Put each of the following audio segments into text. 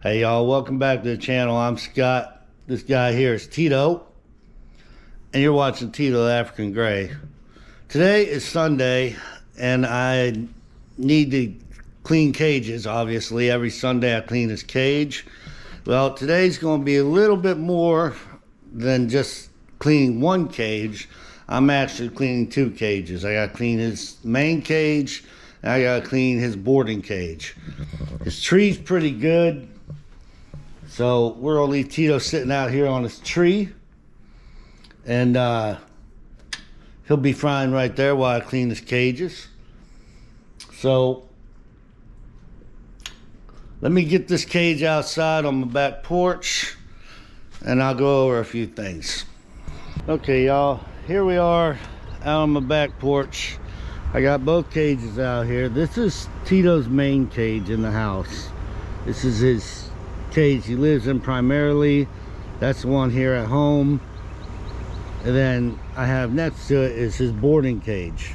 Hey y'all, welcome back to the channel. I'm Scott. This guy here is Tito, and you're watching Tito the African Gray. Today is Sunday, and I need to clean cages. Obviously, every Sunday I clean his cage. Well, today's going to be a little bit more than just cleaning one cage. I'm actually cleaning two cages. I got to clean his main cage, and I got to clean his boarding cage. His tree's pretty good. So we're gonna leave Tito sitting out here on his tree, and he'll be fine right there while I clean his cages. So let me get this cage outside on my back porch, and I'll go over a few things. Okay, y'all, here we are out on my back porch. I got both cages out here. This is Tito's main cage in the house. This is his cage he lives in primarily. That's the one here at home, and then I have next to it is his boarding cage,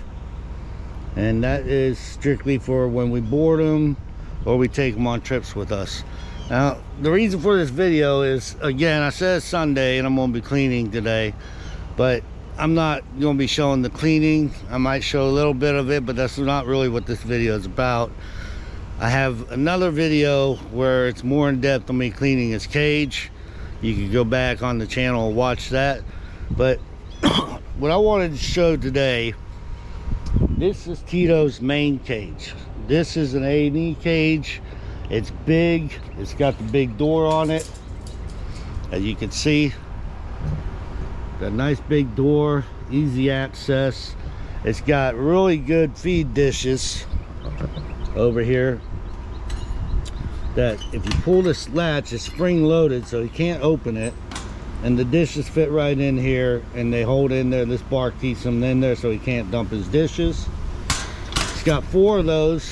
and that is strictly for when we board him or we take him on trips with us. Now the reason for this video is, again, I said it's Sunday and I'm gonna be cleaning today, but I'm not gonna be showing the cleaning. I might show a little bit of it, but that's not really what this video is about. I have another video where it's more in depth on me cleaning his cage. You can go back on the channel and watch that. But what I wanted to show today, this is Tito's main cage. This is an A&E cage. It's big. It's got the big door on it, as you can see. Got a nice big door, easy access. It's got really good feed dishes over here that if you pull this latch, it's spring loaded, so you can't open it, and the dishes fit right in here and they hold in there. This bar keeps them in there so he can't dump his dishes. It's got 4 of those,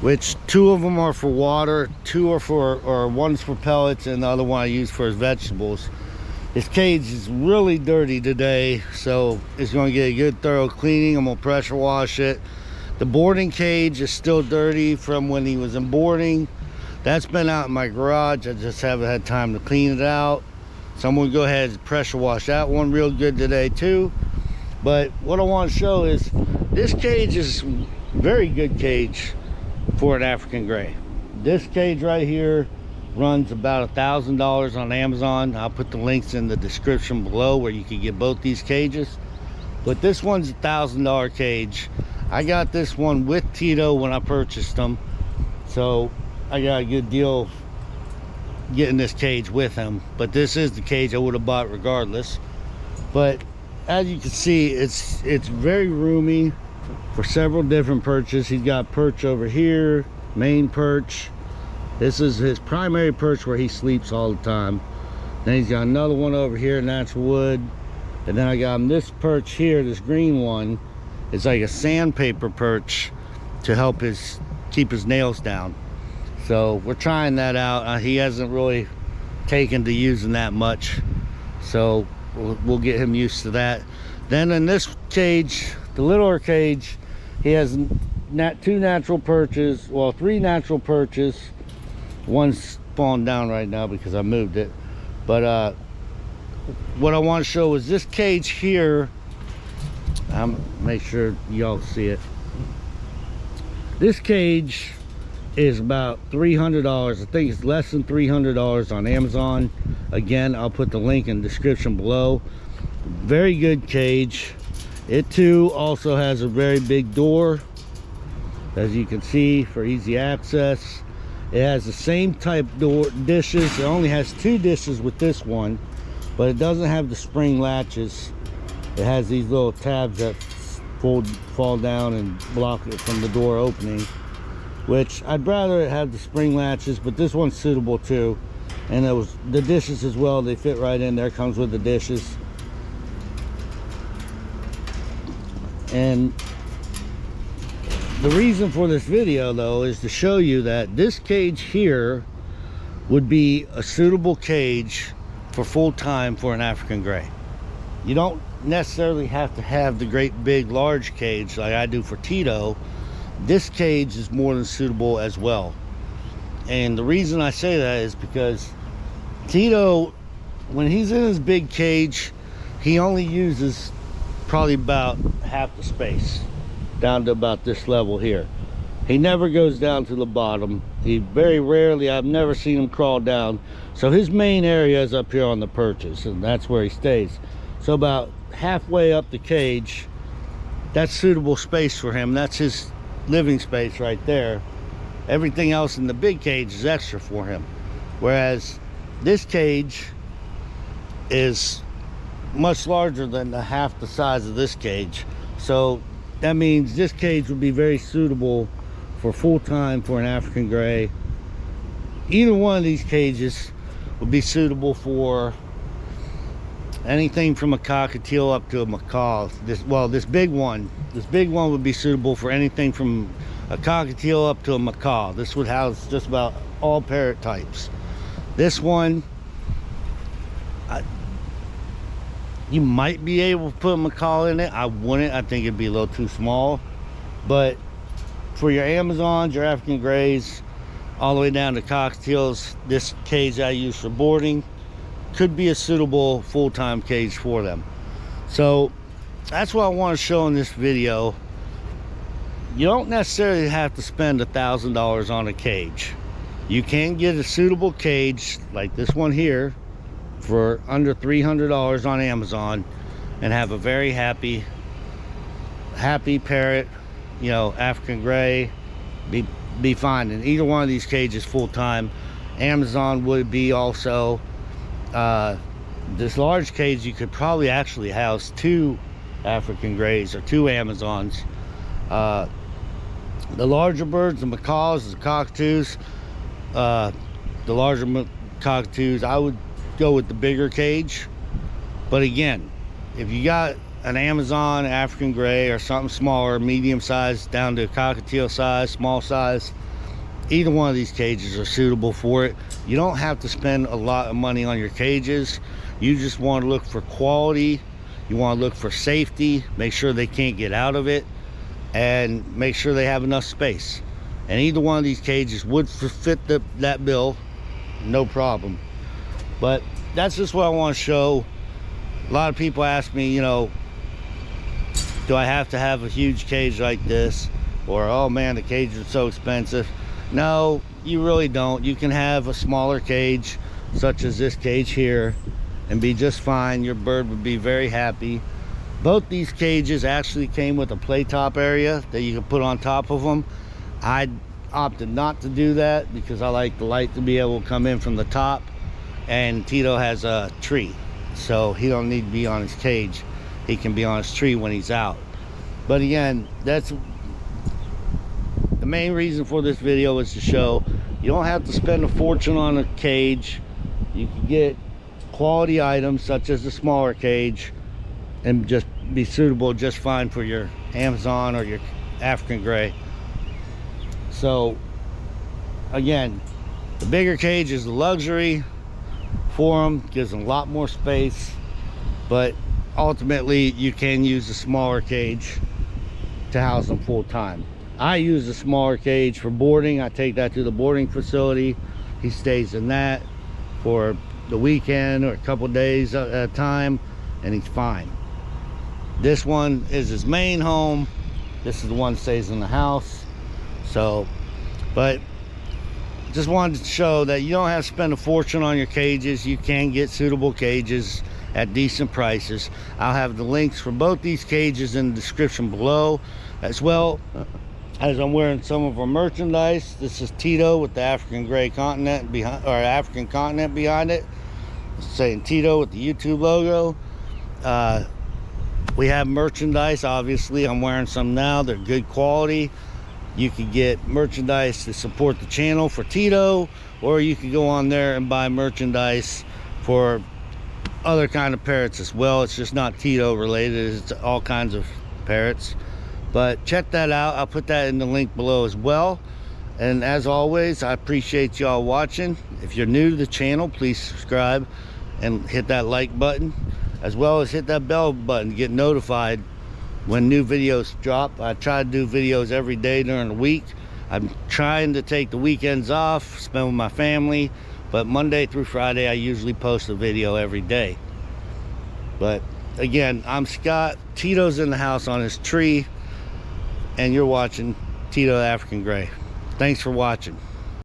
which 2 of them are for water, 2 are for, or one's for pellets, and the other one I use for his vegetables. His cage is really dirty today, so it's going to get a good thorough cleaning. I'm going to pressure wash it. The boarding cage is still dirty from when he was in boarding. That's been out in my garage. I just haven't had time to clean it out. So I'm gonna go ahead and pressure wash that one real good today too. But what I want to show is this cage is a very good cage for an African Gray. This cage right here runs about $1,000 on Amazon. I'll put the links in the description below where you can get both these cages. But this one's a $1,000 cage. I got this one with Tito when I purchased them, so I got a good deal getting this cage with him. But this is the cage I would have bought regardless. But as you can see, it's very roomy for several different perches. He's got perch over here, main perch. This is his primary perch where he sleeps all the time. Then he's got another one over here, and that's wood. And then I got him this perch here, this green one. It's like a sandpaper perch to help keep his nails down. So we're trying that out. He hasn't really taken to using that much, so we'll get him used to that. Then in this cage, the littler cage, he has 2 natural perches, well, 3 natural perches. One's falling down right now because I moved it. But what I want to show is this cage here. Make sure y'all see it. This cage is about $300. I think it's less than $300 on Amazon. Again, I'll put the link in the description below. Very good cage. It too also has a very big door, as you can see, for easy access. It has the same type door dishes. It only has 2 dishes with this one, but it doesn't have the spring latches. It has these little tabs that fall down and block it from the door opening, which I'd rather it have the spring latches, but this one's suitable too. And it was the dishes as well, they fit right in there. Comes with the dishes. And the reason for this video though is to show you that this cage here would be a suitable cage for full time for an African Gray. You don't necessarily have to have the great big large cage like I do for Tito. This cage is more than suitable as well. And the reason I say that is because Tito, when he's in his big cage, he only uses probably about half the space, down to about this level here. He never goes down to the bottom. He very rarely, I've never seen him crawl down. So his main area is up here on the perches, and that's where he stays. So about halfway up the cage, that's suitable space for him. That's his living space right there. Everything else in the big cage is extra for him. Whereas this cage is much larger than half the size of this cage. So that means this cage would be very suitable for full-time for an African gray. Either one of these cages would be suitable for anything from a cockatiel up to a macaw. This big one would be suitable for anything from a cockatiel up to a macaw. This would house just about all parrot types. This one, you might be able to put a macaw in it. I wouldn't. I think it'd be a little too small. But for your Amazons, your African grays, all the way down to cockatiels, this cage I use for boarding could be a suitable full-time cage for them. So that's what I want to show in this video. You don't necessarily have to spend $1,000 on a cage. You can get a suitable cage like this one here for under $300 on Amazon and have a very happy parrot, you know, African gray, be fine in either one of these cages full-time. Amazon would be also this large cage. You could probably actually house 2 African grays or 2 Amazons. The larger birds, the macaws, the cockatoos, the larger cockatoos, I would go with the bigger cage. But again, if you got an Amazon African gray or something smaller, medium size down to cockatiel size, small size, either one of these cages are suitable for it. You don't have to spend a lot of money on your cages. You just want to look for quality. You want to look for safety, make sure they can't get out of it, and make sure they have enough space. And either one of these cages would fit that bill, no problem. But that's just what I want to show. A lot of people ask me, you know, do I have to have a huge cage like this? Or, oh man, the cages are so expensive. No, you really don't. You can have a smaller cage, such as this cage here, and be just fine. Your bird would be very happy. Both these cages actually came with a play top area that you can put on top of them. I opted not to do that because I like the light to be able to come in from the top, and Tito has a tree, so he don't need to be on his cage. He can be on his tree when he's out. But again, that's the main reason for this video, is to show you don't have to spend a fortune on a cage. You can get quality items such as the smaller cage and just be suitable just fine for your Amazon or your African gray. So again, the bigger cage is a luxury for them, gives them a lot more space, but ultimately you can use a smaller cage to house them full time. I use a smaller cage for boarding. I take that to the boarding facility. He stays in that for the weekend or a couple days at a time, and he's fine. This one is his main home. This is the one that stays in the house. So, but just wanted to show that you don't have to spend a fortune on your cages. You can get suitable cages at decent prices. I'll have the links for both these cages in the description below, as well as I'm wearing some of our merchandise. This is Tito with the African gray continent behind, or African continent behind it, saying Tito with the YouTube logo. We have merchandise. Obviously, I'm wearing some now. They're good quality. You can get merchandise to support the channel for Tito, or you can go on there and buy merchandise for other kind of parrots as well. It's just not Tito related, it's all kinds of parrots. But check that out. I'll put that in the link below as well. And as always, I appreciate y'all watching. If you're new to the channel, please subscribe and hit that like button, as well as hit that bell button to get notified when new videos drop. I try to do videos every day during the week. I'm trying to take the weekends off, spend with my family, but Monday through Friday I usually post a video every day. But again, I'm Scott. Tito's in the house on his tree, and you're watching Tito the African Gray. Thanks for watching.